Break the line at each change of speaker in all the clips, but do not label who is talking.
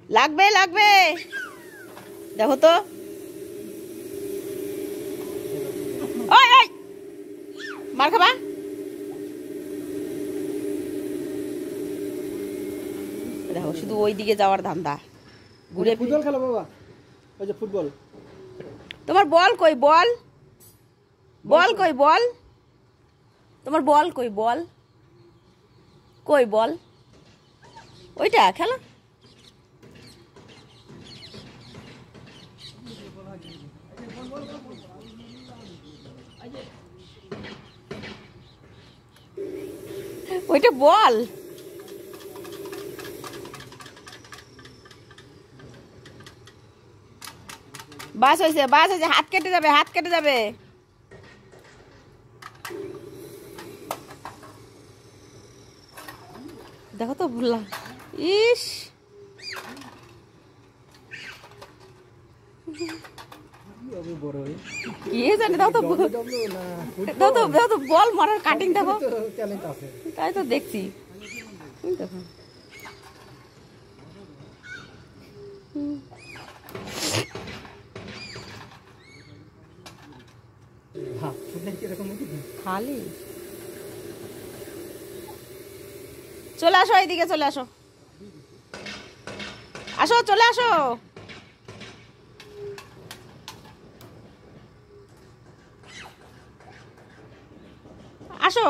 লাগবে লাগবে দেখো তো ওই ওই মার খাবা দেখো শুধু ওই দিকে যাওয়ার ধান্দা ঘুরে
ফুটবল খেলো বাবা ওই যে ফুটবল
তোমার বল কই বল বল কই বল তোমার বল কই বল কই বল ওইটা খেলো ওইটা বল বাস হয়েছে হাত কেটে যাবে দেখো তো বললাম ইস জানি দাও তো বল মারার কাটিং দেখো তাই তো দেখছি দেখো খালি চলে আসো এইদিকে চলে আসো চলে আসো আসো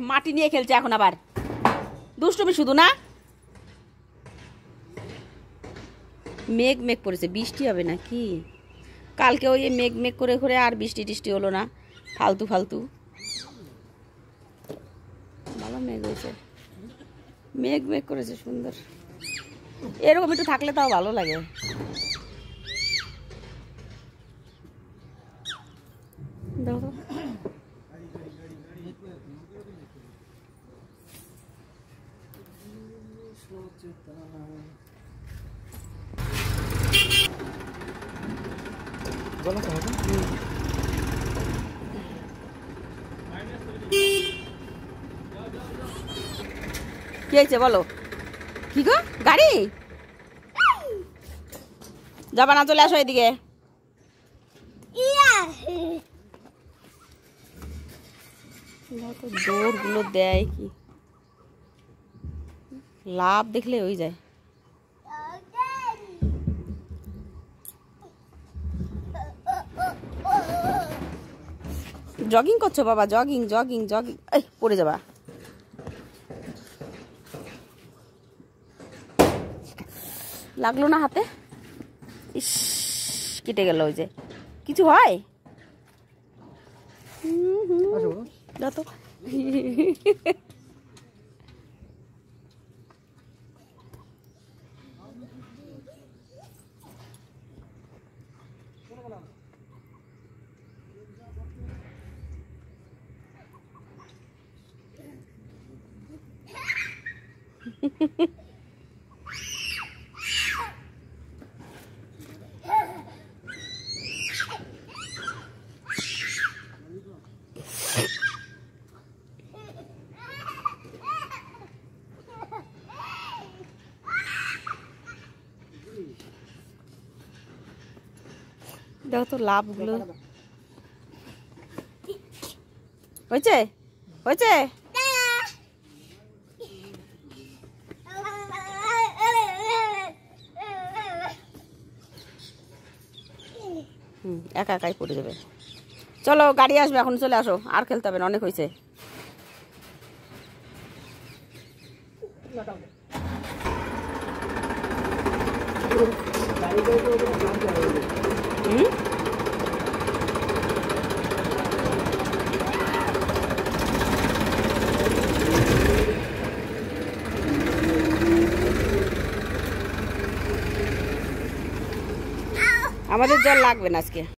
মাটি নিয়ে খেলছে এখন আবার দুষ্টুমি শুধু না মেঘ পড়েছে বৃষ্টি হবে নাকি কালকে ওই মেঘ করে আর বৃষ্টি হলো না ফালতু ভালো মেঘ হয়েছে মেঘ করেছে সুন্দর এরকম একটু থাকলে তাও ভালো লাগে দেখো কি হয়েছে বলো কি গো গাড়ি যাবা না চলে আসো এদিকে দৌড়গুলো দেয় কি লাভ দেখলে ওই যায় জগিং করছো বাবা জগিং এই পড়ে যাবা লাগলো না হাতে ইস কেটে গেল ওই যে কিছু হয় তো দেখো তো লাভগুলো হয়েছে একাই পড়ে যাবে চলো গাড়ি আসবে এখন চলে আসো আর খেলতে হবে না অনেক হয়েছে আমাদের জল লাগবে না আজকে।